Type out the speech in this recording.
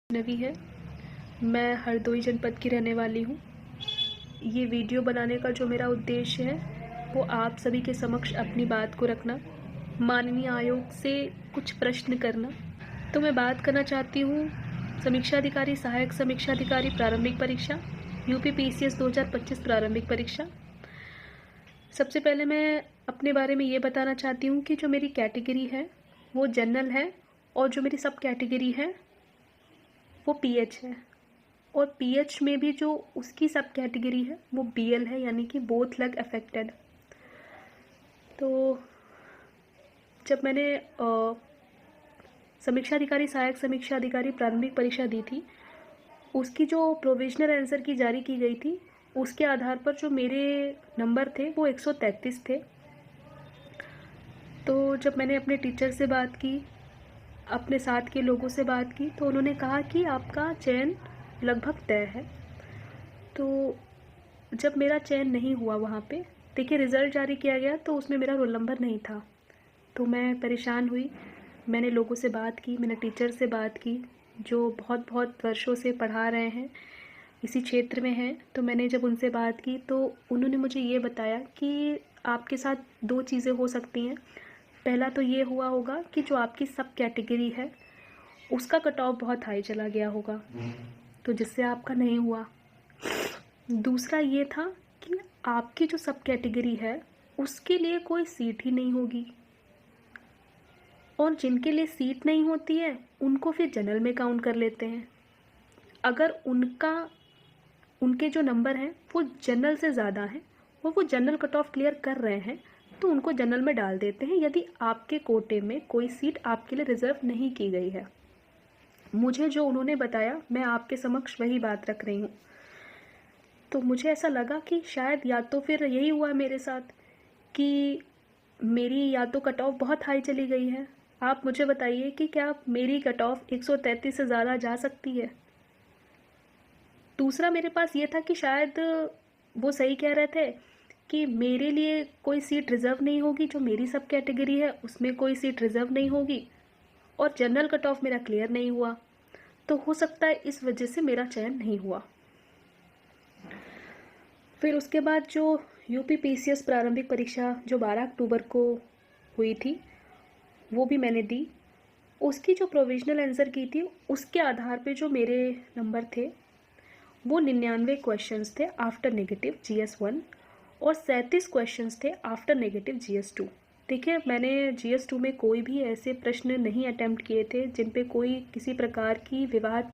नवी है। मैं हरदोई जनपद की रहने वाली हूँ। ये वीडियो बनाने का जो मेरा उद्देश्य है वो आप सभी के समक्ष अपनी बात को रखना, माननीय आयोग से कुछ प्रश्न करना। तो मैं बात करना चाहती हूँ समीक्षा अधिकारी, सहायक समीक्षा अधिकारी प्रारंभिक परीक्षा, यूपी पीसीएस 2025 प्रारंभिक परीक्षा। सबसे पहले मैं अपने बारे में ये बताना चाहती हूँ कि जो मेरी कैटेगरी है वो जनरल है और जो मेरी सब कैटेगरी है वो पीएच है, और पीएच में भी जो उसकी सब कैटेगरी है वो बीएल है, यानी कि बोथ लग अफेक्टेड। तो जब मैंने समीक्षा अधिकारी, सहायक समीक्षा अधिकारी प्रारंभिक परीक्षा दी थी, उसकी जो प्रोविजनल आंसर की जारी की गई थी उसके आधार पर जो मेरे नंबर थे वो 133 थे। तो जब मैंने अपने टीचर से बात की, अपने साथ के लोगों से बात की, तो उन्होंने कहा कि आपका चयन लगभग तय है। तो जब मेरा चयन नहीं हुआ वहाँ पे, देखिए रिज़ल्ट जारी किया गया तो उसमें मेरा रोल नंबर नहीं था। तो मैं परेशान हुई। मैंने लोगों से बात की, मैंने टीचर से बात की जो बहुत बहुत वर्षों से पढ़ा रहे हैं, इसी क्षेत्र में हैं। तो मैंने जब उनसे बात की तो उन्होंने मुझे ये बताया कि आपके साथ दो चीज़ें हो सकती हैं। पहला तो ये हुआ होगा कि जो आपकी सब कैटेगरी है उसका कट ऑफ बहुत हाई चला गया होगा, तो जिससे आपका नहीं हुआ। दूसरा ये था कि आपकी जो सब कैटेगरी है उसके लिए कोई सीट ही नहीं होगी, और जिनके लिए सीट नहीं होती है उनको फिर जनरल में काउंट कर लेते हैं। अगर उनके जो नंबर हैं वो जनरल से ज़्यादा हैं और वो जनरल कट ऑफ क्लियर कर रहे हैं तो उनको जनरल में डाल देते हैं, यदि आपके कोटे में कोई सीट आपके लिए रिज़र्व नहीं की गई है। मुझे जो उन्होंने बताया मैं आपके समक्ष वही बात रख रही हूँ। तो मुझे ऐसा लगा कि शायद या तो फिर यही हुआ मेरे साथ कि मेरी या तो कट ऑफ बहुत हाई चली गई है। आप मुझे बताइए कि क्या मेरी कट ऑफ 133 से ज़्यादा जा सकती है। दूसरा मेरे पास ये था कि शायद वो सही कह रहे थे कि मेरे लिए कोई सीट रिज़र्व नहीं होगी, जो मेरी सब कैटेगरी है उसमें कोई सीट रिज़र्व नहीं होगी, और जनरल कट ऑफ मेरा क्लियर नहीं हुआ, तो हो सकता है इस वजह से मेरा चयन नहीं हुआ। फिर उसके बाद जो यूपी पीसीएस प्रारंभिक परीक्षा जो 12 अक्टूबर को हुई थी वो भी मैंने दी। उसकी जो प्रोविजनल आंसर की थी उसके आधार पे जो मेरे नंबर थे वो 99 क्वेश्चंस थे आफ्टर नेगेटिव GS1 और 37 क्वेश्चंस थे आफ्टर नेगेटिव GS2। देखिए मैंने GS2 में कोई भी ऐसे प्रश्न नहीं अटेम्प्ट किए थे जिन पे कोई किसी प्रकार की विवाद